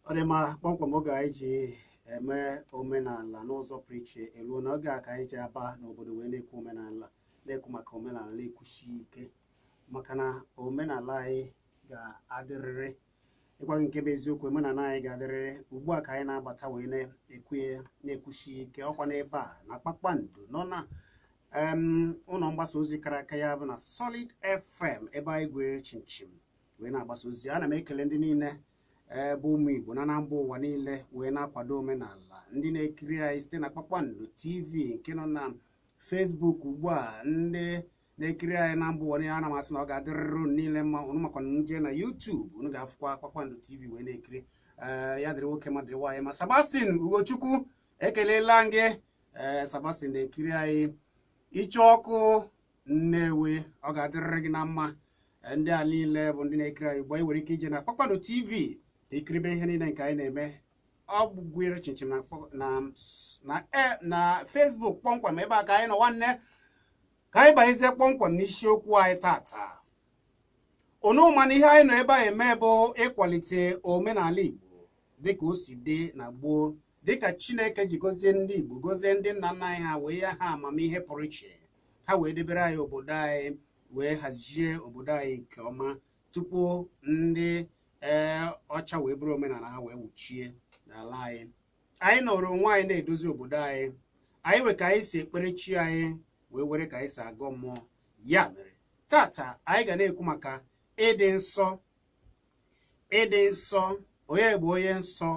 Ọdịma kpọmkwem oge anyị ji eme omenala n'ụzọ pụrụ iche eruo n'oge a ka anyị ji aba n'obodo wee na-ekwu omenala, na-ekwu maka omenala, na-ekwusi ike maka na omenala anyị ga-adịrịrị. Ịgwa gị nke bụ eziokwu, omenala anyị ga-adịrịrị. Ugbu a ka anyị na-abata wee na-ekwusi ike ọkwa n'ebe a na Kpakpando nọ na ụlọ mgbasa ozi kara aka ya bụ na Solid FM, ebe anyị gwere chinchim wee na-agbasa ozi. Ana m ekele ndị niile bụ ụmụ Igbo na mba ụwa niile wee na-akwado omenala, ndị na-ekiri anyị site na Kpakpando TV nke nọ na Facebook ugbu a, ndị na-ekiri anyị na mba ụwa niile. Ana m asị na ọ ga-adịrịrị niile mma. Unu makwa nje na YouTube unu ga-afụkwa Kpakpando TV wee na-ekiri. Ya dịrị nwoke ma dịrị nwaanyị ma. Sebastian Ugochukwu ekelela gị. Sebastian na-ekiri anyị iche ọkụ Nnewi, ọ ga-adịrịrị gị na mma. Ndị a niile bụ ndị na-ekiri anyị ugbu a. Nwere ike ije na Kpakpando TV ikiribe ihe niile nke anyị na-eme. Ọ bụgwere chinchin na Facebook kpọmkwem, ebe a ka anyị nọ nwanne. Ka anyị banyezie kpọmkwem n'isiokwu anyị tata. Onuma na ihe anyị nọ ebe a eme bụ ịkwalite omenala Igbo dịka o si dị na gboo, dịka Chineke ji gozie ndị Igbo, gozie ndị nna nna anyị ha, wee ya ha amamihe pụrụ iche. Ha wee debere anyị obodo anyị, wee hazie obodo anyị nke ọma tupu ndị ọcha wee bụrụ omenala ha wee wuchie n'ala anyị. Anyị nọrọ onwe anyị na-edozi obodo anyị. Anyị wee ka anyị si ekpere chi anyị, wee were ka anyị si agọ mmụọ. Ya mere tata anyị ga na-ekwu maka ịdị nsọ. Ịdị nsọ, onye bụ onye nsọ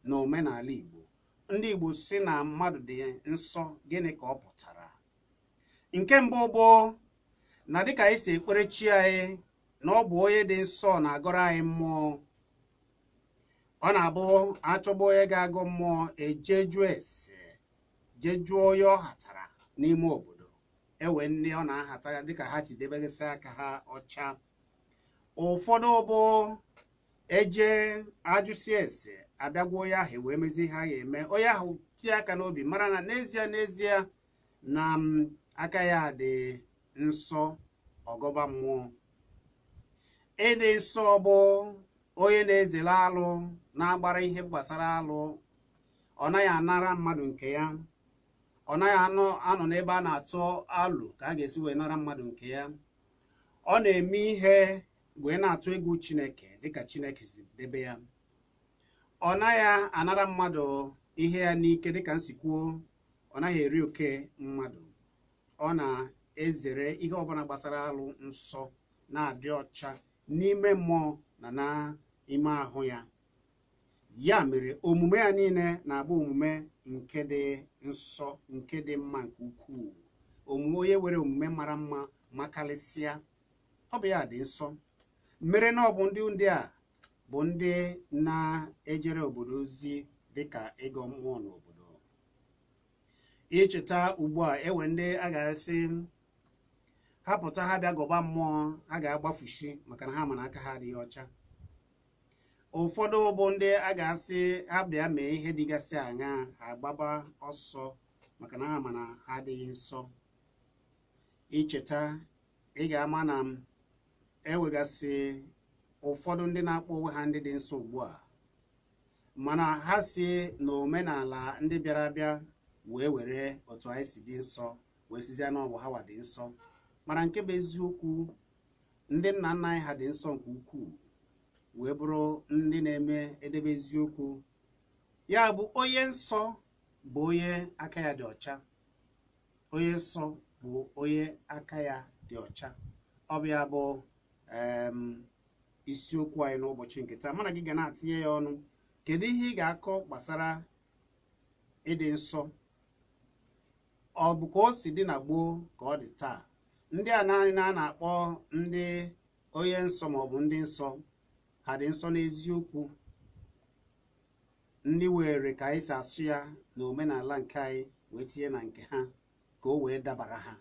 na omenala Igbo. Ndị Igbo si na mmadụ dị nsọ, gịnị ka ọ pụtara? Nke mbụ bụ na dịka anyị si ekpere chi anyị, na ọ bụ onye dị nsọ na-agọrọ anyị mmụọ. Ọ na-abụ achọgbu onye ga-agụ mmụọ, eje jụọ ese, jee jụọ onye ọ hatara n'ime obodo. Ewe ndị ọ na-ahata dịka ha chidebegasị aka ha ọcha. Ụfọdụ bụ eje ajụsi ese, abịagwa onye ahụ wee mezi ihe a ga-eme. Onye ahụ tie aka n'obi mara na n'ezie na aka ya dị nsọ, ọgọba mmụọ. Ịdị nsọ bụ onye na-ezere alụ, na-agbara ihe gbasara alụ. Ọ naghị anara mmadụ nke ya. Ọ naghị anọ n'ebe a na-atụ alụ ka a ga-esi wee nara mmadụ nke ya. Ọ na-eme ihe wee na-atụ egwu Chineke dịka Chineke si debe ya. Ọ naghị anara mmadụ ihe ya n'ike dịka nsikwuo. Ọ naghị eri oke mmadụ. Ọ na-ezere ihe ọbụla gbasara alụ nsọ, na-adị ọcha n'ime mmụọ na n'ime ahụ ya. Ya mere omume ya niile na-abụ omume nke dị nsọ, nke dị mma nke ukwuu. Omume onye were omume mara mma makarịsịa, ọ bụ ya dị nsọ. Mere na ọ bụ ndị a bụ ndị na-ejere obodo ozi dịka ịgọ mmụọ n'obodo. Icheta ugbu a, ewe ndị a ga-asị ha pụta ha bịa gọba mmụọ, ha ga-agbafushi maka na ha ma na aka ha adịghị ọcha. Ụfọdụ bụ ndị a ga-asị ha bịa mee ihe dịgasị anya, ha agbaba ọsọ maka na ha ma na ha adịghị nsọ. Icheta, ị ga-ama na ewegasị ụfọdụ ndị na-akpọ onwe ha ndị dị nsọ ugbu a, mana ha si na omenala ndị bịara abịa wee were otu anyị si dị nsọ wee sizie na ọ bụ ha wa dị nsọ. Mana nke bụ eziokwu, ndị nna nna anyị ha dị nsọ nke ukwuu, wee bụrụ ndị na-eme edebe eziokwu. Ya bụ onye nsọ bụ onye aka ya dị ọcha, onye nsọ bụ onye aka ya dị ọcha. Ọ bụ ya bụ isiokwu anyị n'ụbọchị nke taa. Mana gị ga na-atinye ya ọnụ. Kedu ihe ị ga-akọ gbasara ịdị nsọ? Ọ bụ ka o si dị na gboo ka ọ dị taa? Ndị a na-akpọ ndị onye nsọ maọbụ ndị nsọ, ha dị nsọ n'eziokwu? Ndị were ka anyị si asụ ya na omenala nke anyị wee tinye na nke ha ka o wee dabara ha.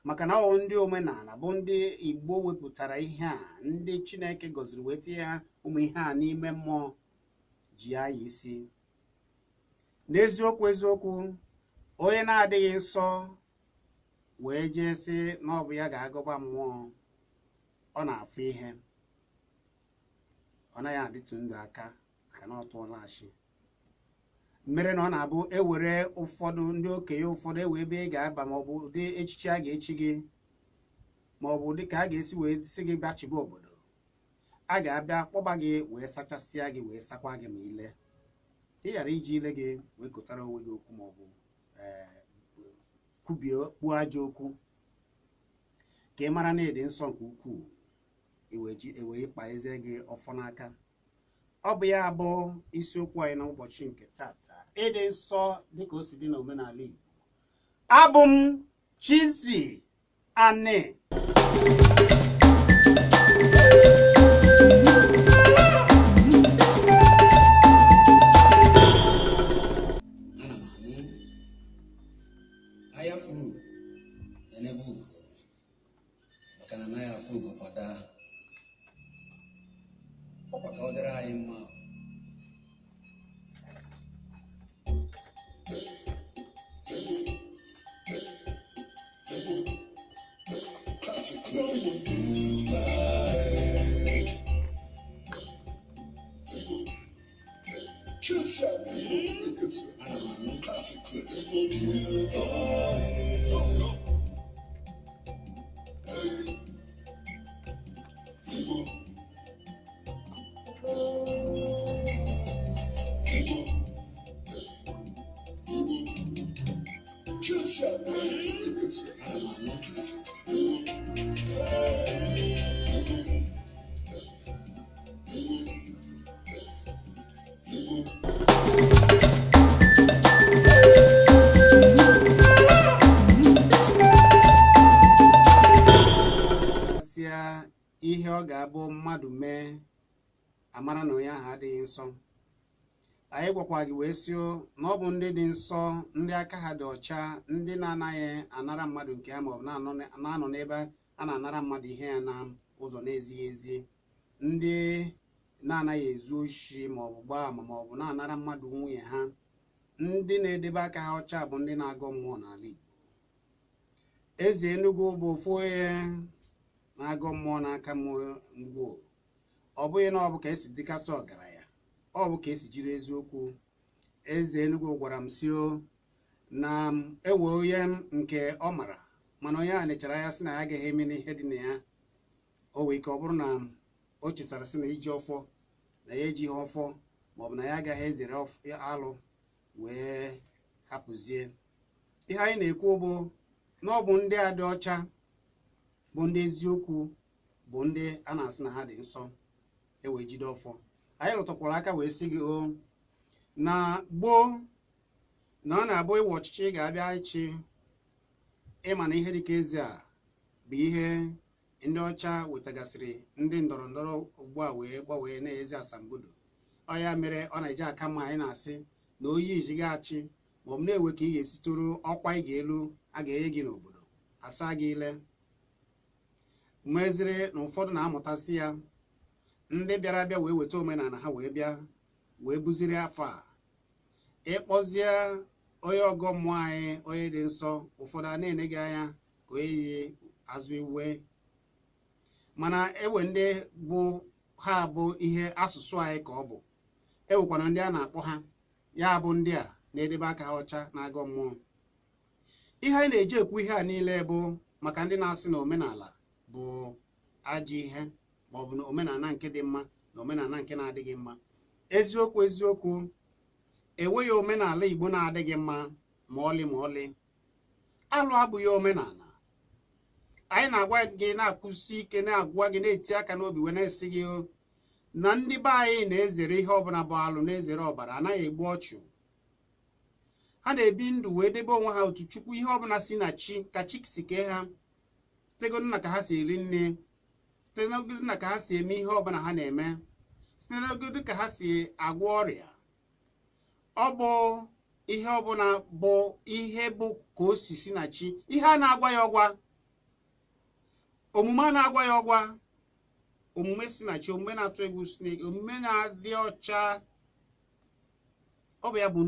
Maka na ọ ndị omenala bụ ndị Igbo wepụtara ihe a, ndị Chineke gọziri wee tinye ha ụmụ ihe a n'ime mmụọ ji anyị isi. N'eziokwu eziokwu, onye na-adịghị nsọ wee jee sị na ọ bụ ya ga-agọba mmụọ, ọ na-afụ ihe, ọ naghị adịtụ ndụ aka maka na ọ tụọla achị. Mere na ọ na-abụ ewere ụfọdụ ndị okenye ụfọdụ ewe ebe ị ga-aba maọbụ ụdị echichi a ga-echi gị maọbụ dị ka a ga-esi wee si gị gbachibe obodo, a ga-abịa kpọba gị wee sachasịa gị wee sakwa gị ma ile ị ghara iji ile gị wee kụtara onwe gị okwu maọbụ kwuo ajọ okwu ka ị mara na ịdị nsọ nke ukwuu, ewe ịkpa eze gị ọfọ n'aka. Ọ bụ ya bụ isiokwu anyị n'ụbọchị nke tata, ịdị nsọ dịka o si dị n'omenala Igbo. Abụ m Chizzy Ani. Ọkwa ka ọ dịrị anyị mma. Ihe ọ ga-abụ mmadụ mee amara na onye ahụ adịghị nsọ. Anyị gwakwa gị wee sị na ọ bụ ndị dị nsọ, ndị aka ha dị ọcha, ndị na-anaghị anara mmadụ nke ya maọbụ na-anọ n'ebe a na-anara mmadụ ihe ya na ụzọ na-ezighị ezi, ndị na-anaghị ezu oshi maọbụ gbaa ama maọbụ na-anara mmadụ nwunye ha, ndị na-edebe aka ha ọcha bụ ndị na-agọ mmụọ n'ala Igbo. Eze Enugu bụ ofu onye na-agọ mmụọ n'aka mgbo. Ọ bụghị na ọ bụ ka esi dịkasị ọgaranya, ọ bụ ka esi jiri eziokwu. Eze Enugu gwara m si na ewe onye nke ọ mara, mana onye a nechara ya sị na ya agaghị eme n'ihe dị na ya. O wee ike ọ bụrụ na o chetara sị na iji ọfọ na ya ejighị ọfọ maọbụ na ya agaghị ezere alụ wee hapụzie. Ihe anyị na-ekwu bụ na ọ bụ ndị a dị ọcha, bụ ndị eziokwu, bụ ndị a na-asị na ha dị nsọ, ewe jide ọfọ. Anyị rụtụkwara aka wee sị gị na gboo na ọ na-abụ ịwa ọchịchị ga-abịa ịchị, ịma na ihe dịka eze a bụ ihe ndị ọcha wetagasịrị ndị ndọrọ ndọrọ ugbu a wee gbanwee na-ezi asambodo. Ọ ya mere ọ na-eji aka mma anyị na-asị na oyi ijighị achị maọbụ na-ewe ka ị ga-esitụrụ ọkwa ị ga-elu a ga-enye gị n'obodo asa gị ile. Meziri na ụfọdụ na-amụtasị ya, ndị bịara abịa wee weta omenala ha wee bịa wee buziri afọ a. Ịkpọzie onye ọgọ mmụọ anyị, onye dị nsọ, ụfọdụ a na-ene gị anya ka onye yi azụ iwe. Mana ewe ndị bụ ha bụ ihe asụsụ anyị ka ọ bụ. Ewekwana ndị a na-akpọ ha, ya bụ ndị a na-edebe aka ha ọcha na-agọ mmụọ. Ihe anyị na-eji ekwu ihe a niile bụ maka ndị na-asị na omenala bụ ajọ ihe maọbụ na omenala nke dị mma na omenala nke na-adịghị mma. Eziokwu eziokwu, enweghị omenala Igbo na-adịghị mma ma ọlị ma ọlị. alụ abụghị omenala. Anyị na-agwa gị, na-akwụsị ike, na-agwa gị, na-eti aka n'obi wee na-esi gị na ndị be anyị na-ezere ihe ọbụla bụ alụ, na-ezere ọbara, anaghị egbu ọchụ. Ha na-ebi ndụ wee debe onwe ha otu Chukwu ihe ọbụla si na chi ka chi si kee ha, sitegodu na ka ha si eri nne, site n'ogodu na ka ha si eme ihe ọbụla ha na-eme, site n'ogodu ka ha si agwọ ọrịa. Ọ bụ ihe ọbụla bụ ihe bụ ka o si na chi. Ihe a na-agwa ya ọgwa, omume a na-agwa ya ọgwa, omume si na chi, omume na-atụ egwu Chineke, omume na-adị ọcha. Ọ bụ ya bụ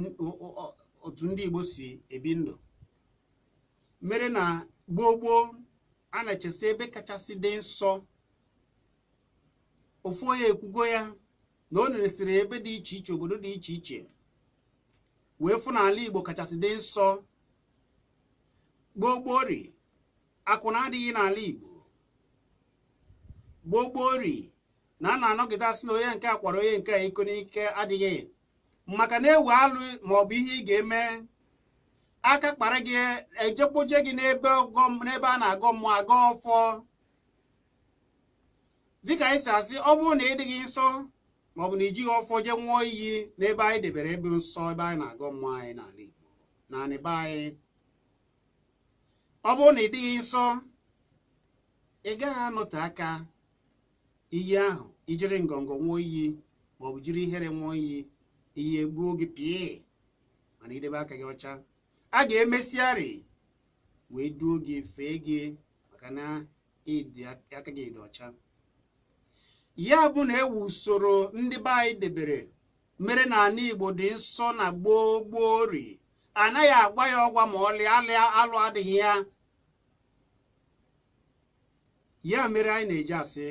otu ndị Igbo si ebi ndụ. Mere na gboo gboo a na-echesi ebe kachasị dị nsọ. Ofu onye ekwugo ya na o neresịrị ebe dị iche iche, obodo dị iche iche, wee fụ n'ala Igbo kachasị dị nsọ. Gboo gboo ri akụ na-adịghị n'ala Igbo. Gboo gboo ri na a na-anọgide asị na onye nke akwara onye nke iko n'ike adịghị, maka na ewe alụ maọbụ ihe ị ga-eme aka kpara gị ejekpoje gị n'ebe a na-agọ mmụọ aga ọfọ. Dịka anyị si asị, ọ bụrụ na ị dịghị nsọ maọbụ na ijighị ọfọ je nwụọ iyi n'ebe anyị debere ebe nsọ, ebe anyị na-agọ mmụọ anyị n'ala Igbo na be anyị, ọ bụrụ na ị dịghị nsọ, ị gaghị anọte aka iyi ahụ ijiri ngọngọ nwụọ iyi maọbụ jiri ihere nwụọ iyi, iyi egbuo gị pịa. Mana idebe aka gị ọcha, a ga-emesiarị wee duo gị, fee gị, maka na aka gị dị ọcha. Ya bụ na ewu usoro ndị be anyị debere mere na ala Igbo dị nsọ na gboo gboo ri. Anaghị agwa ya ọgwa ma ọlị alụ adịghị ya. Ya mere anyị na-eji asị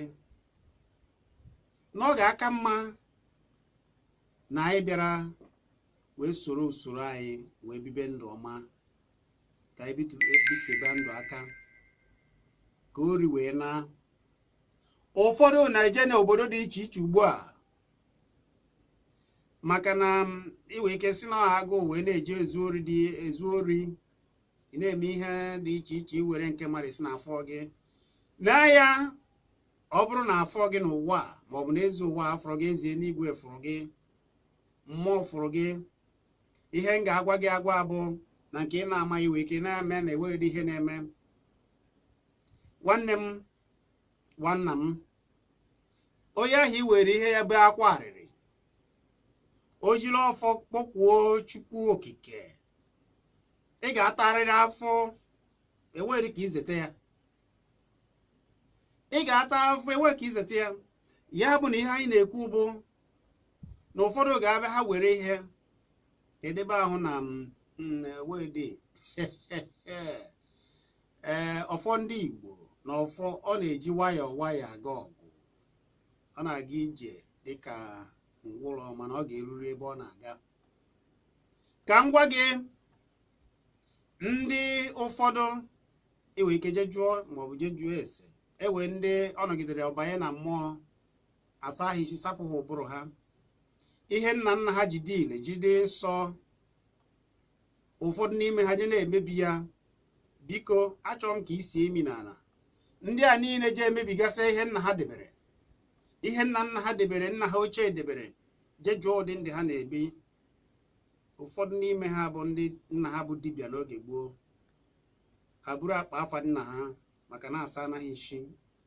na ọ ga-aka mma na anyị bịara wee soro usoro anyị wee bibe ndụ ọma, ka anyị bitebe ndụ aka ka ori wee na. Ụfọdụ na-eje n'obodo dị iche iche ugbu a maka na iwe ike si na agụụ wee na-eje ezu ori, ị na-eme ihe dị iche iche, iwere nke mmadụ si n'afọ gị na ya. Ọ bụrụ na afọ gị n'ụwa maọbụ n'ezi ụwa afọrọ gị, ezie n'igwe fụrụ gị, mmụọ fụrụ gị, ihe m ga-agwa gị agwa bụ na nke ị na-amaghị iwe ike na-eme na enweghị ihe na-eme. Nwanne m, nwanna m, onye ahụ iwere ihe ya be akwa arịrị, o jiri ọfọ kpọkwuo Chukwu okike, ị ga-atarịrị afọ, enweghị ka izete ya. Ị ga-ata afọ, enweghị ka izete ya. Ya bụ na ihe anyị na-ekwu bụ na ụfọdụ ga-abịa ha were ihe edebe ahụ na wede ọfọ ndị Igbo na ọfọ ọ na-eji nwayọọ nwayọọ aga ọgụ. Ọ na-aga ije dịka ngwụrọ, mana ọ ga-eruru ebe ọ na-aga. Ka m gwa gị, ndị ụfọdụ enwe ike je jụọ maọbụ je jụọ ese, ewe ndị ọ nọgidere ọbanye na mmụọ asa ha isi, sapụ ha ụbụrụ ha. Ihe nna nna ha jide ile jide nsọ, ụfọdụ n'ime ha je na-emebi ya. Biko, achọrọ m ka isi emi n'ala. Ndị a niile je emebigasị ihe nna ha debere, ihe nna nna ha debere, nna ha ochie debere, je jụọ ụdị ndị ha na-ebi. Ụfọdụ n'ime ha bụ ndị nna ha bụ dibịa n'oge gboo. Ha buru akpa afa nna ha maka na asa anaghị isi,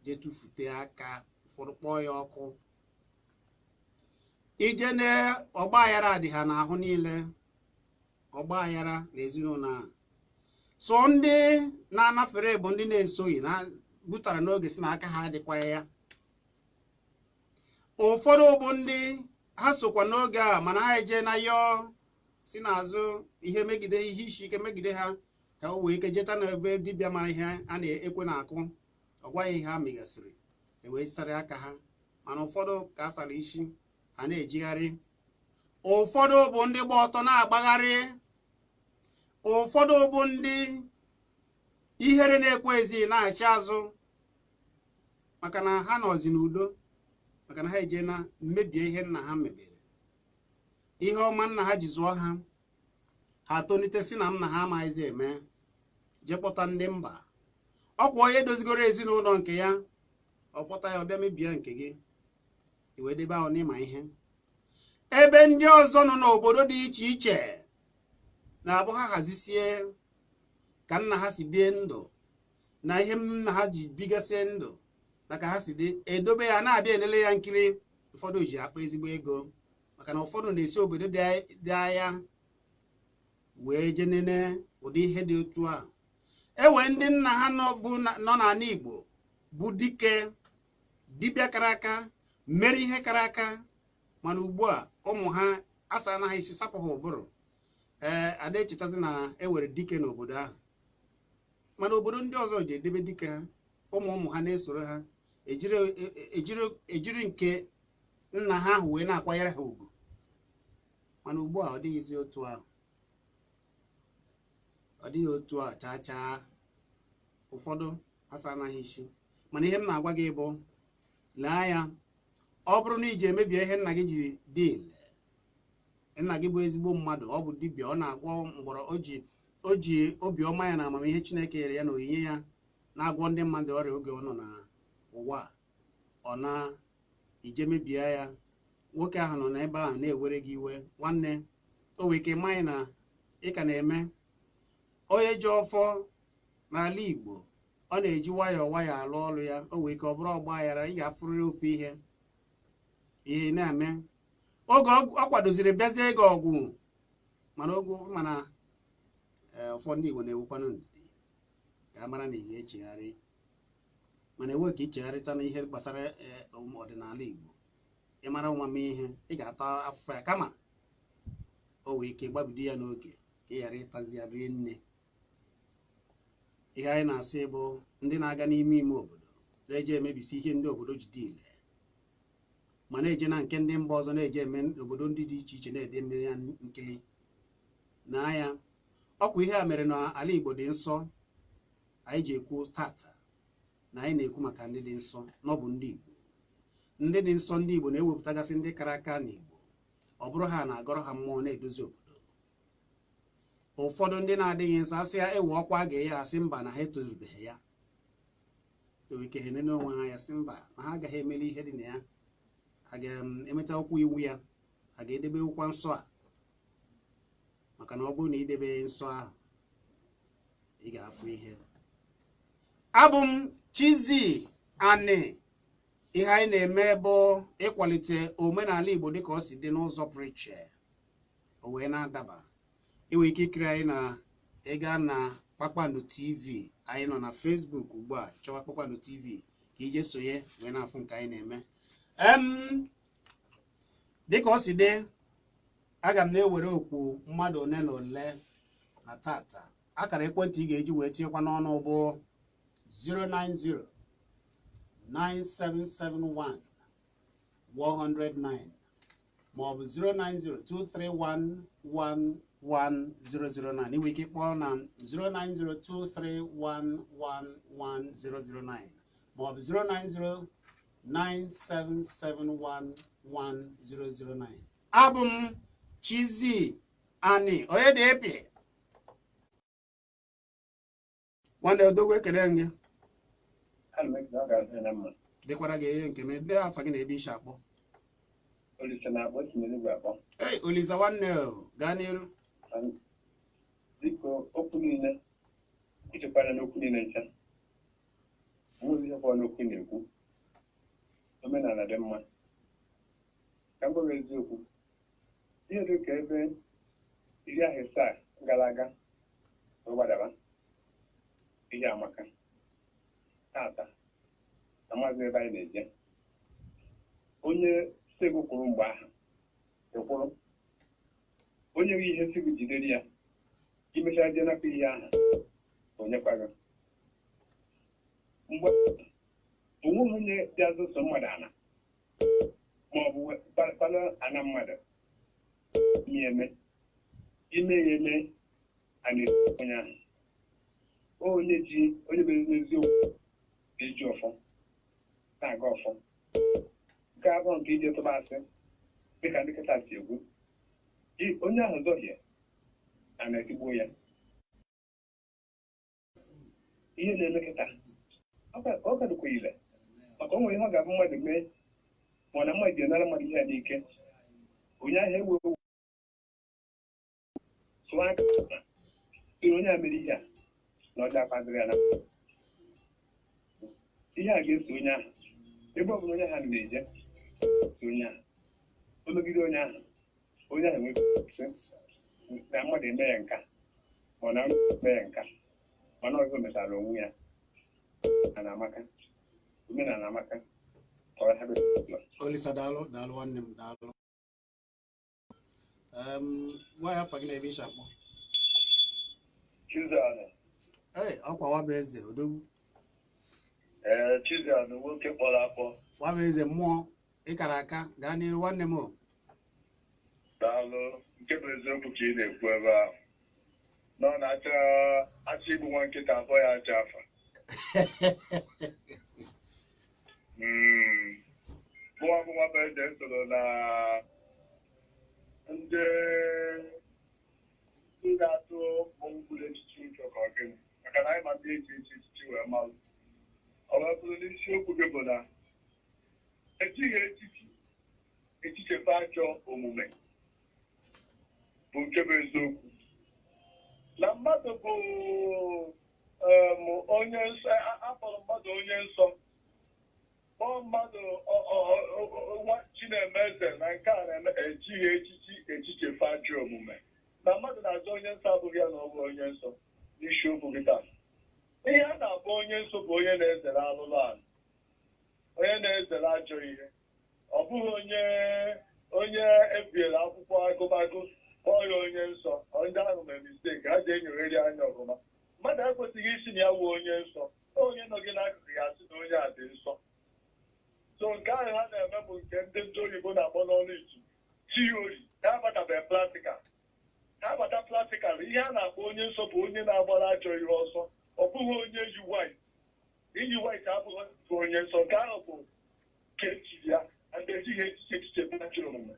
je tụfute aka, ụfọdụ kpọọ ya ọkụ. Ije na ọgba aghara dị ha n'ahụ niile, ọgba aghara na ezinụlọ ahụ. So ndị na-anafere bụ ndị na-esoghị na butara n'oge si na aka ha adịkwa ya. Ụfọdụ bụ ndị ha sokwa n'oge a, mana ha eje na yọọ si n'azụ ihe megide, ihe isi ike megide ha, ka o wee ike jeta n'ebe dibịa mara ihe a na-ekwe na-akụ, ọ gwaghị ihe ha megasịrị, ewee sara aka ha. Mana ụfọdụ ka a sara isi, ha na-ejigharị. Ụfọdụ bụ ndị gba ọtọ na-agbagharị. Ụfọdụ bụ ndị ihere na-ekwezi na-achị azụ, maka na ha nọzi n'udo, maka na ha eje na mmebie ihe nna ha mebere, ihe ọma nna ha ji zụọ ha, ha tonite si na nna ha amaghịzi eme. jekpọta ndị mba. Ọkwa onye dozigoro ezinụlọ nke ya, ọkpọta ya ọbịa mebie nke gị, iwee debe ahụ n'ịma ihe. Ebe ndị ọzọ nọ n'obodo dị iche iche na-abụ ha hazisie ka nna ha si bie ndụ na ihe nna ha ji bigasị ndụ na ka ha si dị, edobe ya na-abịa elele ya nkiri. Ụfọdụ ji akpa ezigbo ego maka na ụfọdụ na-esi obodo dị anya wee jenene ụdị ihe dị otu a. Enwee ndị nna ha nọ n'ala Igbo bụ dibịa kara aka, mere ihe kara aka, mana ugbu a ụmụ ha asa anaghị isi sapụ ha ụbụrụ. Ada echetazi na ewere dike n'obodo ahụ, mana obodo ndị ọzọ ji edebe dike ha, ụmụ ha na-esoro ha, ejiri nke nna ha ahụ wee na-akwanyere ha ugwu. Mana ugbu a ọ dịghịzi otu ahụ, ọ dịghị otu a chaa chaa. Ụfọdụ asa anaghị isi. Mana ihe m na-agwa gị bụ, lee ya, ọ bụrụ na iji emebie ihe nna gị ji dị ile, nna gị bụ ezigbo mmadụ, ọ bụ dibịa, ọ na-agwọ mgbọrọ, o ji obiọma ya na amamihe Chineke nyere ya na onyinye ya na-agwọ ndị mmadụ ọrịa oge ọ nọ n'ụwa. Ọ na-ije mebie ya, nwoke ahụ nọ n'ebe ahụ na-ewere gị iwe. Nwanne, o nwere ike mmanya na ị ka na-eme. Onye ji ọfọ n'ala Igbo, ọ na-eji nwayọọ nwayọọ alụ ọrụ ya. O nwere ike ọ bụrụ ọgba aghara, ị ga-afụrịrị ofe ihe na-eme. Oge ọ kwadoziri bịazie ego ọgwụ, mana ụfọdụ ndị Igbo na-ewukwanụ ndidi ka a mara na ị ga-echegharị. Mana enwe ka ichegharịta n'ihe gbasara ọdịnala Igbo, ịmara nwame ihe, ị ga-ata afụfụ ya, kama o nwee ike gbabido ya n'oge ka ị ghara ịtazi ya rie nne. Ihe anyị na-asị bụ ndị na-aga n'ime ime obodo na-eje emebisi ihe ndị obodo ji dị ile, ma na-eje na nke ndị mba ọzọ na-eje eme obodo ndị dị iche iche na-ede mmiri ya nkiri na ya. Ọkwa ihe a mere na ala Igbo dị nsọ. Anyị ji ekwu tata na anyị na-ekwu maka ndị dị nsọ, n'ọbụ ndị Igbo. Ndị dị nsọ ndị Igbo na-ewepụtagasị ndị kara aka n'Igbo, ọ bụrụ ha na-agọrọ ha mmụọ na-edozi obodo. Ụfọdụ ndị na-adịghị nsọ asị ya ewe ọkwa a ga-enye ha, sị mba na ha etozubeghị ya. Ike ha nene onwe ha ya sị mba na ha agaghị emeli ihe dị na ya, ha ga-emeta okwu iwu ya, ha ga-edebe ụkwa nsọ a. Maka na ọ bụrụ na idebe nsọ ahụ, ị ga-afụ ihe. Abụ m Chizzy Ani. Ihe anyị na-eme bụ ịkwalite omenala Igbo dịka ọ si dị n'ụzọ pụrụ iche, o wee na-adaba. Inwe ike ikiri anyị na ịga na Kpakpando TV. Anyị nọ na Facebook ugbu a, chọwa Kpakpando TV ka ije sonye wee na-afụ nke anyị na-eme. Dịka ọ si dị, aga m na-ewere okwu mmadụ one na ole na tata. Akara ekwentị ị ga-eji wee tinyekwa n'ọnụ bụ 0909771 maọbụ 09023111009. Inwe ike ịkpọọ na 09023111009 maọbụ 09097711009. Abụ m Chizzy Ani. Onye dị epi nwanne odogwu, ekele gị. Dịkwara gị ihe nke m. Ndị afa gị na-ebe isi akpọ? Olisa nwanne, gaa n'iru. Biko, okwu niile ichekwara n'okwu niile ncha, nwere ihe fọrọ n'okwu na-ekwu. Omenala dị mma. Ka m gwa eziokwu, ihe dị ka ebe 17 gara aga gbadaba ihe amaka. Tata amaghị ebe anyị na-eje. Onye sego kwuru mgbe ahụ ekwuru, onye nwe ihe sego jidere ya, imechara je nakwa ihe ahụ onye kwago. Mgbe onwe onye dị azụso mmadụ ana maọbụ kpalụ ana mmadụ ime ya eme ana onye ahụ. Onye bụ eziokwu eji ọfọ na-aga ọfọ. Nke abụọ nke ije tụba asị dịka ndị kịta si egwu, onye ahụ zọhie a na-etigbuo ya. ihe na-emekọta ọ ka dịkwa ile maka o nwere ihe ọ ga-abụ mmadụ mee mana mmadụ ga-enara mmadụ ihe ya n'ike onye ahụ ewewu sụọ aka onye a mere ihe a na ọjọọ akwadịrị ya na ihe a ga-eso onye ahụ ebe ọ bụla onye ahụ na-eje so onye ahụ o megide onye ahụ nwere na mmadụ eme ya nka mana eme ya nka mana ọzọ metara onwe ya omenala amaka Olisa daalụ nwanne m daalụ nwa ya fagị na-ebe isha akpọ Chizzy ọkwa waba eze odogwu Chizzy nwoke kpọrọ akpọ waba eze mmụọ ịkara aka gaa n'ihu nwanne m daalụ nke bụ eziokwu ka ị na-ekwu ebe ahụ na ọ na-acha igbu nwa nkịta afọ ya acha afa mụnwa bụ nwaba eze soro na ndị ga-atụ mkpụrụ echichi nke ka ọgịnị maka na anyị ma ndị eji echichi wee malụ ọ wee bụrụ n'isiokwu gị bụ na ejighị echichefe ajọ omume bụ nke bụ eziokwu na mmadụ bụ onye nsọ akpọrọ mmadụ onye nsọ kpọọ mmadụ Chinemeze na nke a na-eme ejighị echichefe ajọ omume na mmadụ na-azọ onye nsọ abụghị ya na ọ bụ onye nsọ n'isiokwu gị taa ihe a na-akpọ onye nsọ bụ onye na-ezere alụlụ ala onye na-ezere ajọ ihe ọ bụghị onye ebiela akwụkwọ agụmagụ kpọọ ya onye nsọ ndị ahụ mere misteki ha ji enyogheri anya ọgụma mmadụ ekwesịghị isi na ya wuo onye nsọ onye nọ gị n'akụkụ ya sị na onye a dị nsọ so nke ahụ ha na-eme bụ nke ndị oyibo na-akpọ n'ọnụ itu tiori na-abatabeghị praktikal na-abata praktikal ihe a na-akpọ onye nsọ bụ onye na-agbara ajọ ihe ọsọ ọ bụghị onye yi wait iyi wait abụghị onye nsọ nke ahụ bụ nke echiri ya ndị ejighị echiche ajọ omume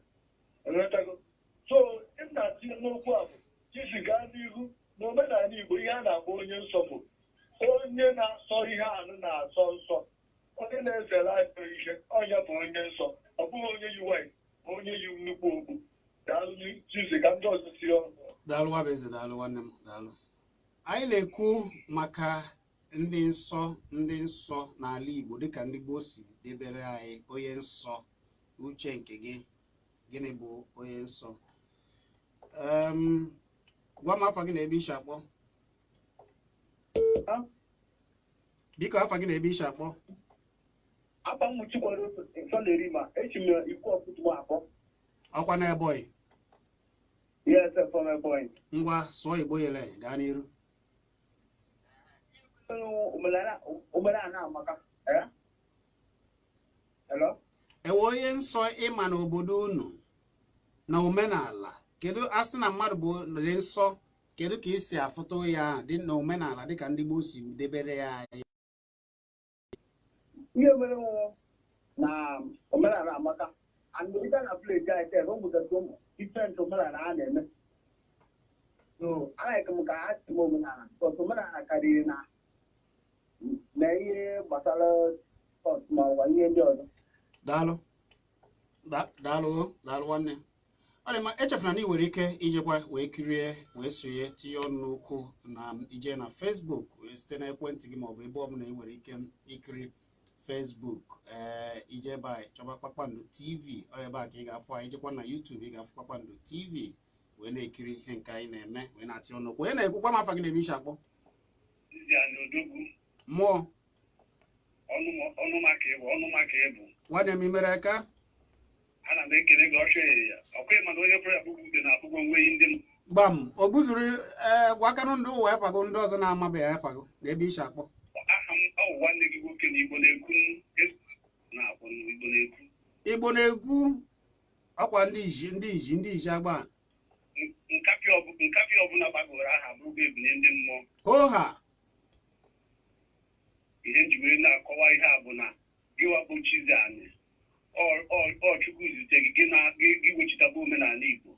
so ị na-atinye n'okwu a bụ Chizzy gaa n'ihu n'omenala Igbo ihe a na-akpọ onye nsọ bụ onye na-asọ ihe anụ na-asọ nsọ onye na-ezere ajọ ihe onye bụ onye nsọ ọ bụghị onye yi wait onye yi nnukwu okpu daalụ Chizzy ka ndị ọzọ si ọnụ daalụ waba eze daalụ nwanne m daalụ anyị na-ekwu maka ndị nsọ n'ala Igbo dịka ndị gboo si debere anyị onye nsọ uche nke gị gịnị bụ onye nsọ gwa m afa gị na-ebe ishi akpọ biko afa gị na-ebe ishi akpọ ọkwa na Ebonyi ngwa sụọ Igbo yele gaa n'iru ewe onye nsọ ịma n'obodo unu na omenala kedu asị na mmadụ bụ dị nsọ kedu ka isi afụta ya dị na omenala dịka ndị Igbo si debere ya anyị ihe mere na omenala amaka andịga na village anyị tere ụmụdado different omenala a na-eme so anaghị m ka ha si omenala because omenala karịrị na ihe gbasara ma ọwa ihe ndị ọzọ daalụ nwanne ọ dị ma echefuna na ị nwere ike ijekwa wee kirie wee sonye tinye ọnụ n'okwu na ije na Facebook site na ekwentị gị maọbụ ebe ọbụla ị nwere ike ikiri Facebook ije ebe a chọba Kpakpando TV ọ ebe a ka ị ga-afụ anyị ijekwa na YouTube ị ga-afụ Kpakpando TV wee na-ekiri ihe nke anyị na-eme wee na-atị ọnụ okwu onye na-ekwukwa m afa gị na-eme ishi akpọ mmụọ ọnụmaka ịbụ nwanne m imere aka ana m ekele gị ọchọ ya ọkwa ịma na onye pụrụ abụghị ude na-abụgwo nweghị ndị m gbam o gbuzuru gwakanụ ndị ụwa ịpago ndị ọzọ na-amabeghị ịpago na ebe ishi akpọ aha m ọwụ nwanne gị nwoke na Igbo na-ekwu na-akpọ Igbo na-ekwu ọkwa ndị iji agba nkapị ọbụla gbagoro aha bụrụgo ebinye ndị mmụọ oha ihe njiwe na-akọwa ihe a bụ na gịwa bụ Chizzy anyị Chukwu zute gị wechitaba omenala Igbo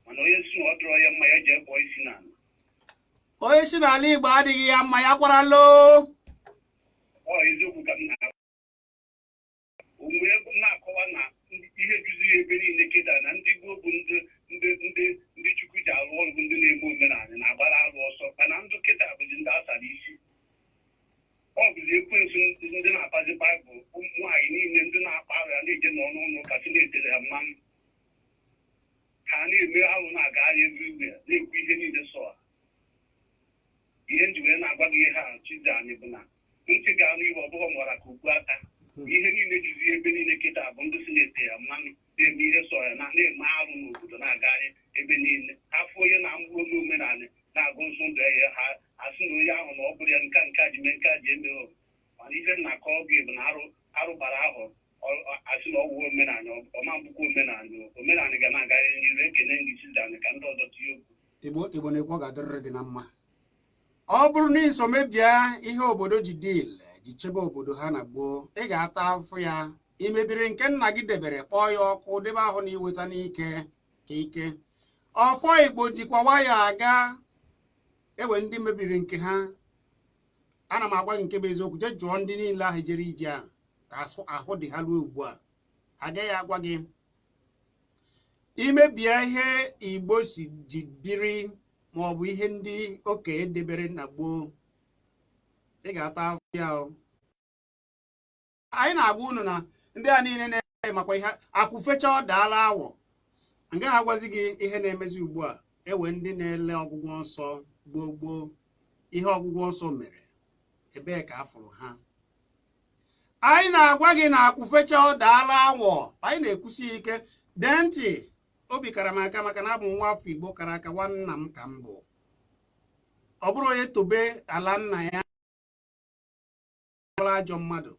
mana onye si na ọ dụrọ ya mma ya ji ekpọ isi n'ala onye si n'ala Igbo adịghị ya mma ya kwaralo eziokwu ka m na onwe na-akọwa na ihe jụziri ebe niile kịta na ndị gboo bụ ndị Chukwu ji arụ ọrụ bụ ndị na-eme omenala na-agbara arụ ọsọ mana ndụ kịta bụzi ndị asara isi ọ bụzi ekwensu ndị na-akpazi Baịbụl ụmụ nwaanyị niile ndị na-akpa arụ ya na-eje n'ọnụ ụlọ ụka si na-etere ha mmanụ ha na-eme arụ na-agagharị everywhere na-ekwu ihe niile sọ ihe nji wee na-agwa gị ihe ha Chizzy anyị bụ na ntị ga-anụ ihe ọ bụghị nwara ka okwu aka ihe niile jizi ebe niile kịta bụ ndị si na-ete ya mmanụ na-eme ihe sọ ya na-eme arụ n'obodo na-agagharị ebe niile afọ onye na-amụ olu omenala na-agụ nsọ ndụ ya ha asị na onye ahụ na ọ bụrụ ya nka ji mee nka ji eme mana ihe nna-akọ gị bụ na arụ gbara ahụ asị na ọwụwa omenala ọma mgbukwa omenala ga na-agarịrị n'iru ekene ndị Chizzy anyị ka ndị ọzọ tinye okwu Igbo na-ekwu ọ ga-adịrịrị gị na mma ọ bụrụ na iso mebie ihe obodo ji dil ji chebe obodo ha na gboo ị ga-ata afụ ya imebiri nke nna gị debere kpọọ ya ọkụ debe ahụ na iweta n'ike ka ike ọfọ Igbo jikwa nwayọ aga ewe ndị mebiri nke ha ana m agwa gị nke bụ eziokwu jee jụọ ndị niile ahụ jere ije ahụ ka ahụ dị ha ruo ugbu a agaghị agwa gị imebie ihe Igbo si ji biri ma ọ bụ ihe ndị okenye debere na gboo ị ga-ata afọ ya anyị na-agwa unu na ndị a niile na-eme makwa ihe akwụfecha ọ daala awọ agaghị agwazi gị ihe na-emezi ugbu a ewe ndị na-ele ọgwụgwọ nsọ gboo ihe ọgwụgwọ nsọ mere ebee ka afụrụ ha anyị na-agwa gị na akwụfecha ọ daala awọ anyị na-ekwusi ike dee ntị obi kara m aka maka na abụ nwa afọ Igbo kara aka nwanna m ka m bụ ọ bụrụ onye tobe ala nna ya ajọ mmadụ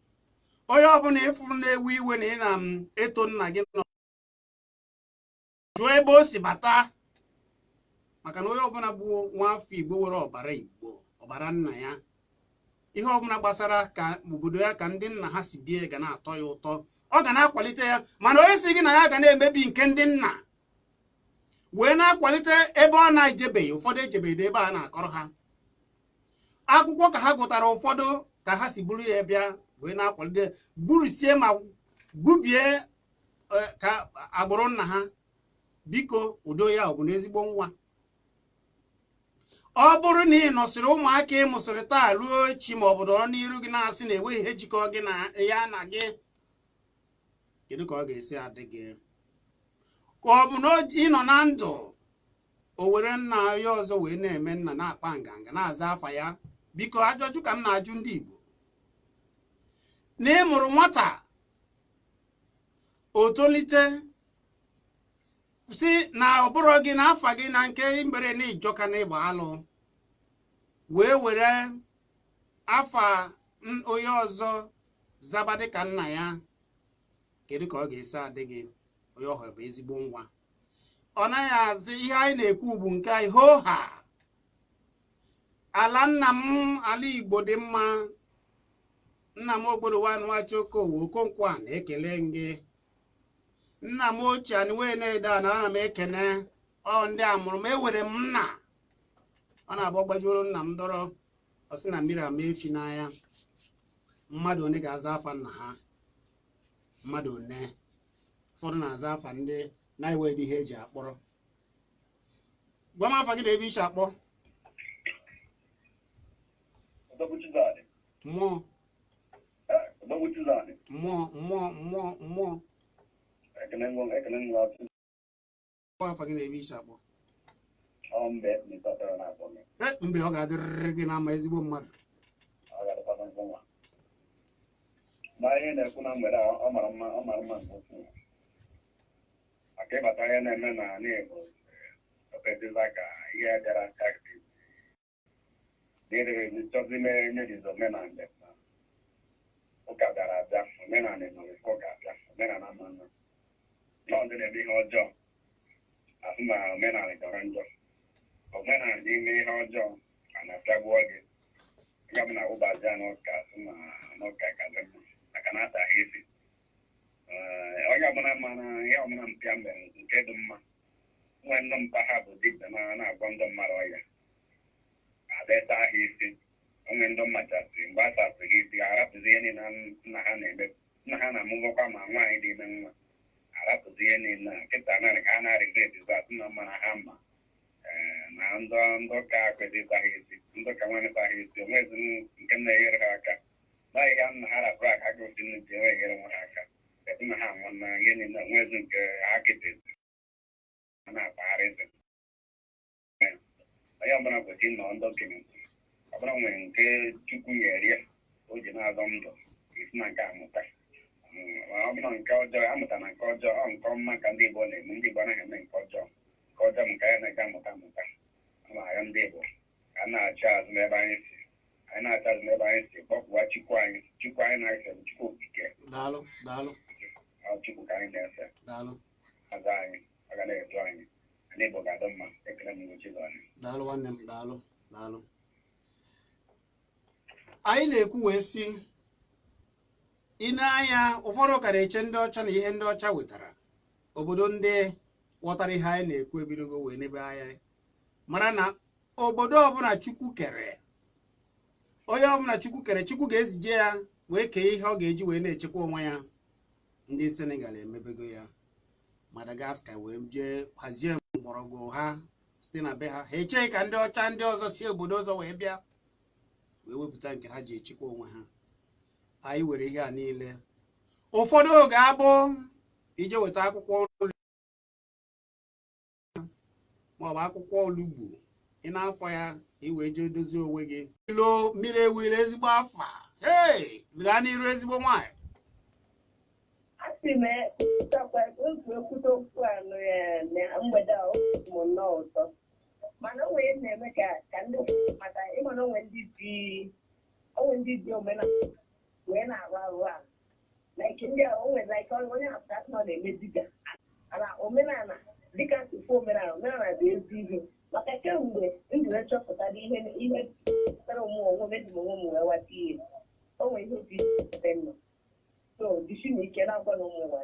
onye ọbụla ịfụrụ na-ewe iwe na ị na-eto nna gị nọ jụọ ebe o si bata maka na onye ọbụla bụ nwa afọ Igbo nwere ọbara Igbo ọbara nna ya ihe ọbụla gbasara ka obodo ya ka ndị nna ha si bie ga na-atọ ya ụtọ ọ ga na-akwalite ya mana onye si gị na ya ga na-emebi nke ndị nna wee na-akwalite ebe ọ na-ejebeghị ụfọdụ ejebeghị ebe a na-akọrọ ha akwụkwọ ka ha gụtara ụfọdụ ka ha si buru ya bịa wee na-akwalite burusie ma gbubie ka agbụrụ nna ha biko udo ya ọ bụ n'ezigbo nwa ọ bụrụ na ị nọsịrị ụmụaka ị mụsịrị taa ruo echi ma ọ bụ nọrọ n'iru gị na-asị na enweghị ihe jikọ gị na ya na gị kedu ka ọ ga-esi adị gị ka ọ bụ na ịnọ na ndụ o were nna ya ọzọ wee na-eme nna na-akpa nganga na-aza afa ya biko ajụjụ ka m na-ajụ ndị Igbo na ị mụrụ nwata o tolite si na ọ bụrụ gị na afa gị na nke mbere na ịjọka na ịgba alụ wee were afa onye ọzọ zaba dịka nna ya kedu ka ọ ga-esi adị gị onye ọhụ bụ ezigbo nwa ọ naghị azị ihe anyị na-ekwu bụ nke anyị hoha ala nna m ala Igbo dị mma nna m obodo Nwachokowo Okonkwo a na-ekele gị nna m ochie anyị wee na-ede ana ana m ekene ọ ndị a mụrụ m ewere m nna ọ na-abụ gbajuoro nna m dọrọ ọ sị na mmiri ama efi n'anya mmadụ one ga-aza afa nna ha mmadụ one ụfọdụ na-aza afa ndị na-ewe dị ihe eji akpọrọ gwa m afa gị na ebe isi akpọ mmụọ afa gị na ebe isi akpọ mgbe ọ ga-adịrịrị gị n'ama ezigbo mmadụ na ihe na-ekwu na mgbede ọ mara mma nke ukwuu maka ịbata ihe na-eme na ala Igbo opetiza ka ihe bịara kakti dịrị chọzi nye dizi omenala ụka bịara abịa omenala nọ ụka abịa omenala mmanụ nọ ndị na-eme ihe ọjọọ ahụ ma omenala jọrọ njọ omenala n'ime ihe ọjọọ a na-apịagbuo gị ga m na ụbazi n'ụka n'ụka gazi mma maka na ataghị isi onye ọbụla mana ihe ọbụla mpịa mere nke dị mma nwe ndụ mpa ha bụ dibịa na-agwọ ndị mmadụ ọya deta ahụ isi onwe ndị mmachasị mgbe a sasịrị isi arapụzi ihe niile nna ha na-eme nna ha na-amụgwọkwa ma nwaanyị dị ime nwa arapụzi ihe niile nkịta narị ka a na-arịgret atụ na mma na ha mma na ndụ ka akwedịtaghị isi ndụ ka nwanetaghị isi onwezi nke na-enyere ha aka na ihe nna ha rapụrụ aka gị osi nne ji enweghịnyere nwa ha aka kedu na ha nwụ na ihe niile onwezi nke ha kịtezi a na-akpagharịzi onye ọbụla kwesịrị nọ ndụ okenye ọbụla nwere nke Chukwu nyere ya o ji na-azọ ndụ isi na nke amụta ọbụla nke ọjọọ amụta na nke ọjọọ ọ nke ọma ka ndị Igbo na-eme ndị Igbo anaghị eme nke ọjọọ nke ya na-eji amụta ma ndị Igbo a na-achị azụ n'ebe anyị si kpọpụwa Chukwu anyị na-efe Chukwu okike Chukwu ka anyị na-efe azụ anyị ọ ga na-edu anyị ndị Igbo ga-adọ mma ekele m ngochi gị ọnụ daalụ nwanne m daalụ anyị na-ekwu wee sị ị na-anya ụfọdụ ka na-eche ndị ọcha na ihe ndị ọcha wetara obodo ndị ghọtara ihe anyị na-ekwu ebidogo wee n'ebe anya mara na obodo ọbụla Chukwu kere onye ọbụla Chukwu kere Chukwu ga-ezije ya wee kee ihe ọ ga-eji wee na-echekwa onwe ya ndị Senegal emebego ya Madagascar wee bie hazie mgbọrọgwụ ha site na be ha ha echeghị ka ndị ọcha ndị ọzọ si obodo ọzọ wee bịa wee wepụta nke ha ji echekwa onwe ha anyị were ihe a niile ụfọdụ oge abụ ije weta akwụkwọ nri maọbụ akwụkwọ olugbu ị na-afọ ya iwee jee dozie onwe gị ilo mmiri ewere ezigbo afa gaa n'iru ezigbo nwaanyị asị m otu ekwute okwu a na mgbede a m nnọọ ụtọ mana o nwere na-eme ka ndị maka ịmana onwe ndị dị omenala wee na-arụ arụ a like ndị a o nwere like onye apụta nọ na-eme dibịa ala omenala dịka nsifo omenala bụ ezi ihe maka kemgbe ndụ chọpụtara ihe pụtara onwe meji onwe m wee wata ihe o nwere ihe dị nọ so disi na ike na-agwa na ụmụ nwa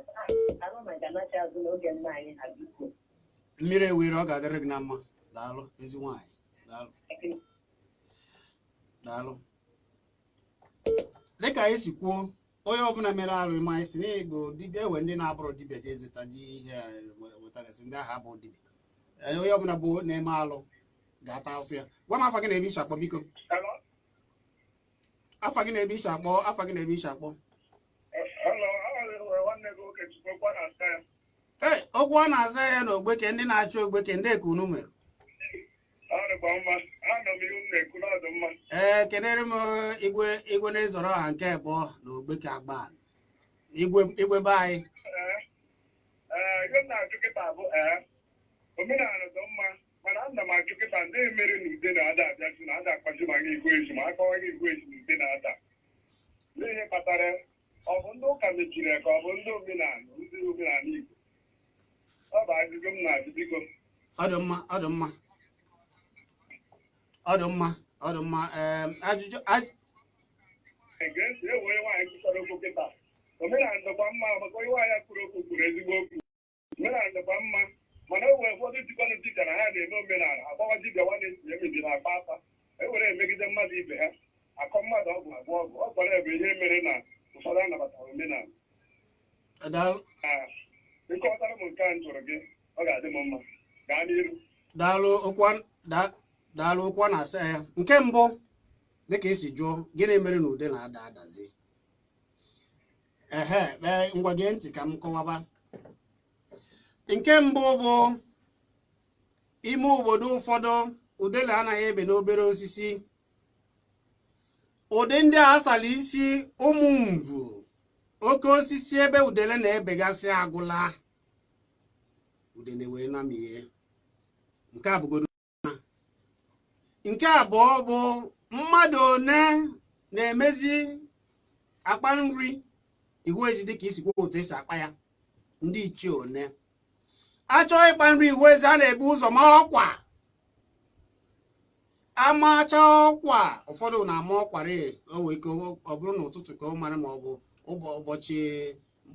anụ na ganachi azụ n'oge nna anyị ha biko mmiri ewere ọ ga-adịrị gị na mma daalụ ezi nwaanyị daalụ dịka anyị si kwuo onye ọbụla mere arụ ịma anyị si n'Igbo dibịa ewe ndị na-abụrụ dibịa ji ezita dị ihe wetagasị ndị agha bụ dibịa onye ọbụla bụ na-eme alụ ga-ata afọ ya gwa m afa gị na-ebe ishi akpọ biko afa gị na-ebe ishi akpọ ee okwu ọ na-aza ya na ogbeke ndị na-achụ ogbeke ndị ka unu mere ee kenere m igwe na-ezoro ọha nke abụọ na ogbeke agba igwe be anyị omenala dị mma mana ana m achụ kịta ndị mere na ude na-ada abịazi na ada akpazi maka igwe eji ma akọwa gị igwe eji na ude na-ada n'ihe kpatara ọ bụ ndị ụka mechiri ya ka ọ bụ ndị omenala Igbo ọ bụ ajụjụ m na-ajụ biko ọ dị mma ajụjụ ga-esi ewee nwaanyị kwuchara okwu kịta omenala dịkwa mma maka onye nwaanyị kwuru okwu kwuru ezigbo okwu omenala dịkwa mma mana o nwere ụfọdụ jikọnụ dibịa na ha na-eme omenala agbawa dibịa nwanne etinye mebi na akpa afa ewere emegide mmadụ ibe ha akọ mmadụ ọgwụ agwọ ọgwụ ọ gwara ebe ihe mere na ụfọdụ anabatara omenala ịkọtara m nke a jụrụ gị ọ ga-adị m mma gaa n'iru daalụ okwu a na-asa ya nke mbụ dịka esi jụọ gịnị mere na ude na-ada adazi ngwa gee ntị ka m kọwaba nke mbụ bụ ime obodo ụfọdụ udele anaghị ebe n'obere osisi ụdị ndị a asala isi ụmụ mvu oke osisi ebe udele na-ebegasị agụla udele wee namie nke a bụgodo nke abụọ bụ mmadụ one na-emezi akpa nri ihu ezi dịka isi kwuo otu esi akpa ya ndị ichie one achọghị ịkpa nri ihu ezi a na-ebu ụzọ ma ọkwa amacha ọkwa ụfọdụ na-ama ọkwara o wee ike ọ bụrụ n'ụtụtụ ka ọ mara ma ọ bụ ụbọchị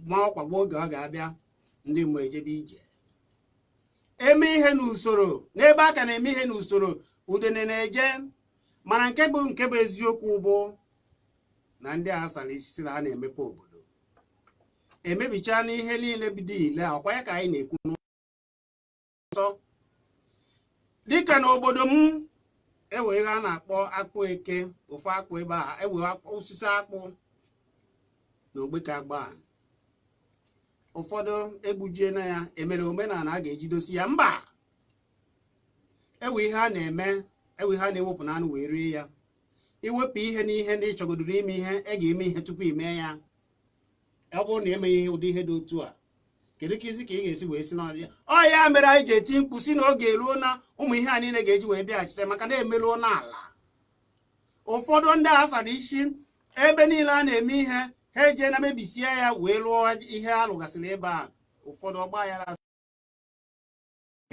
ma ọkwa gba oge ọ ga-abịa ndị mgbe ejebe ije eme ihe n'usoro n'ebe aka na-eme ihe n'usoro udene na-eje mana nke bụ eziokwu bụ na ndị a sara isi na ha na-emepe obodo emebicha n'ihe niile bido ile akwa ya ka anyị na-ekwu n'ọsọ dịka n'obodo m ewe ihe a na-akpọ akpụ eke ofe akpụ ebe a ewe osisi akpụ na ogbeke agba ụfọdụ egbujie na ya emere omenala a ga-ejidosi ya mba ewe ihe a na-eme ewe ihe a na-ewepụ na anụ wee rie ya iwepụ ihe n'ihe ndị chọgodoro ime ihe e ga-eme ihe tupu ime ya ọ bụrụ na emeghị ihe ụdị ihe dị otu a kedu ka isi ka ị ga-esi wee si n'ọdị ọ ya mere anyị ji eti mkpu si na oge eruo na ụmụ ihe a niile ga-eji wee bịaghachite maka na emeruo n'ala ụfọdụ ndị a sara isi ebe niile a na-eme ihe ha ejee na mebisie ya wee lụọ ihe a lụgasịrị ebe a ụfọdụ ọgba ya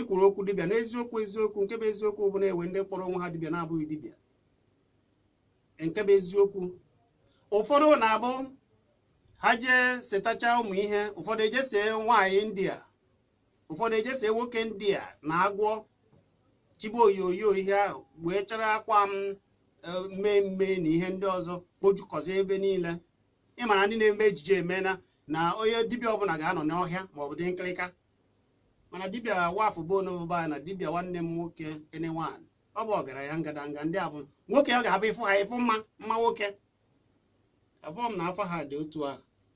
ikwuru okwu dibịa n'eziokwu eziokwu nke bụ eziokwu bụ na-ewe ndị mkpọrọ onwe ha dibịa na-abụghị dibịa nke bụ eziokwu ụfọdụ na-abụ ha jee setacha ụmụ ihe ụfọdụ ejesee nwaanyị ndị a ụfọdụ ejesee nwoke ndị a na-agwọ chibe oyoyo ihe ahụ wee chara akwa mmemme na ihe ndị ọzọ kpojukọzi ebe niile ịmara ndị na-eme ejije emena na onye dibịa ọbụla ga-anọ n'ọhịa maọbụ dị nkịrịka mana dibịa wafụ bụ n'obodo na dibịa nwanne m nwoke ene nwaanyị ọ bụ ọgaranya ngadanga ndị a bụ nwoke ọ ga-abụ ịfụ ha ịfụ mma nwoke afọ m na afọ ha dị otu a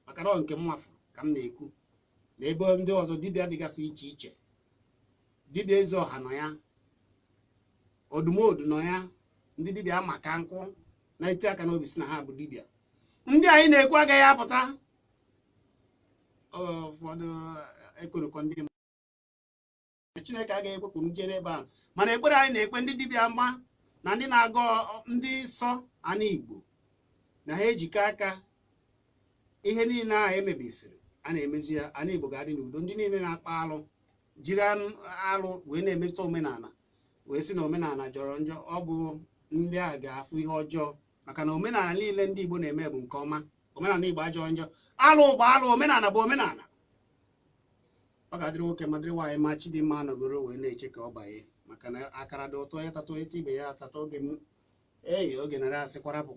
maka na nke m nwafụ ka m na-ekwu na ebe ndị ọzọ dibịa dịgasị iche iche dibịa eze ọha nọ ya odumodu nọ ya ndị dibịa maka nkụ na-eti aka n'obi si na ha bụ dibịa ndị anyị na-ekwu agaghị apụta ụfọdụ ekorokọ ndị Chineke agaghị ekwe kwuru jere ebe a mana ekpere anyị na-ekpe ndị dibịa mma na ndị na-agọ ndị nsọ ana Igbo na ha ejikọ aka ihe niile ahụ emebisiri a na-emezi ya ana Igbo ga-adị n'udo ndị niile na-akpa alụ jiri alụ wee na-emetụta omenala wee sị na omenala jọrọ njọ ọ bụ ndị a ga-afụ ihe ọjọọ maka na omenala niile ndị Igbo na-eme bụ nke ọma omenala Igbo ajọọ njọ alụ bụ alụ omenala bụ omenala ọ ga-adịrị nwoke ma dịrị nwaanyị ma Chidimma nọgoro wee na-eche ka ọ banye maka na akara dị ụtọ ya tatọ eti ibe ya tatọ oge m oge nara asị kwarapụ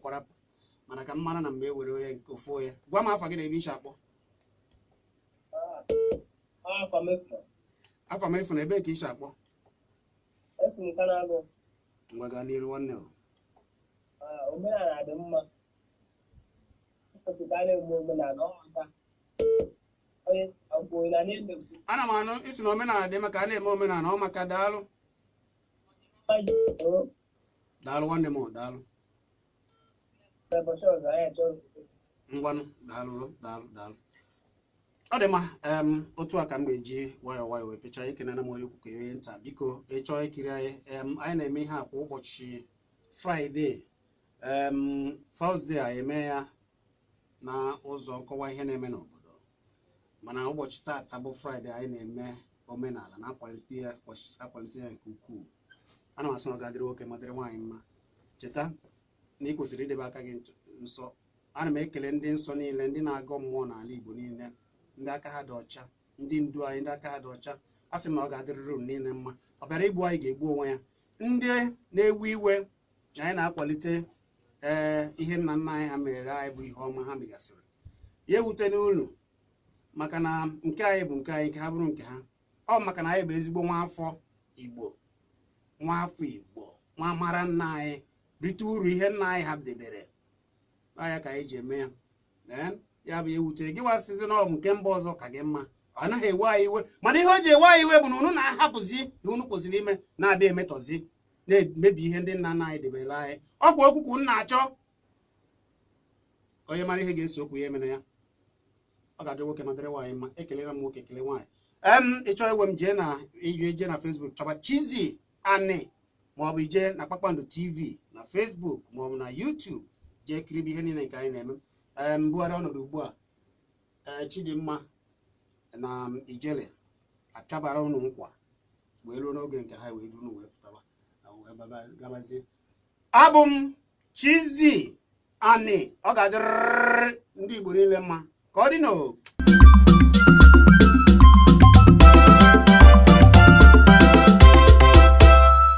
mana ka m mara na mgbe e were onye nke ofu ya gwa m afa gị na ebe iche akpọ afa m efu na ebe ka iche akpọ ngwa gaa n'iru nwanne omenala dị mma ana m anụ isi na omenala dị maka a na-eme omenala ọ maka daalụ nwanne m daalụ ngwanụ daalụ ọ dị mma otu a ka m ga-eji nwayọọ nwayọọ wee pechaa ikene na m onye ukwu ka onye nta biko ịchọọ ikiri anyị anyị na-eme ihe a kwa ụbọchị Fraịde Tọzdee a eme ya na ụzọ nkọwa ihe na-eme n'obodo mana ụbọchị taata bụ Fraịde anyị na-eme omenala na-akwalite ya nke ukwuu ana m asị na ọ ga-adịrị nwoke ma dịrị nwaanyị mma cheta na ị kwesịrị idebe aka gị nsọ ana m ekele ndị nsọ niile ndị na-agọ mmụọ n'ala Igbo niile ndị aka ha dị ọcha ndị ndu anyị ndị aka ha dị ọcha a sị m na ọ ga-adịrịrị unu niile mma ọ bịara igbu anyị ga-egbu onwe ya ndị na-ewe iwe na anyị na-akwalite ihe nna nna anyị ha mere anyị bụ ihe ọma ha megasịrị ya ewute n'ụlọ maka na nke anyị bụ nke anyị nke ha bụrụ nke ha ọ maka na anyị bụ ezigbo nwaafọ Igbo nwa mara nna anyị rite uru ihe nna anyị ha debere ya ka anyị ji eme ya ya bụ ewute gị wasịzi na ọ bụ nke mba ọzọ ka gị mma ọ naghị ewe anyị iwe mana ihe o ji ewe anyị iwe bụ na unu na-ahapụzi ihe unu kwesịrị ime na-abịa emetọzi na-emebi ihe ndị nna nna anyị debere anyị ọkwa okwu ka unu na-achọ onye mara ihe ga-eso okwu ya emere ya ọ ga-adị nwoke ma dịrị nwaanyị mma ekelere m nwoke ekele nwaanyị ịchọ iwe m jee na Facebook chọba Chizzy Ani maọbụ ije na Kpakpando TV na Facebook maọbụ na YouTube jee kiribe ihe niile nke anyị na-eme mbugharị ọnọdụ ugbu a Chidimma na Ijele akabara unu nkwa wee ruo n'oge nke ha wee duru wee pụtaba gabazie abụ m Chizzy Ani ọ ga-adịrịrị ndị Igbo niile mma ka ọ dị n'o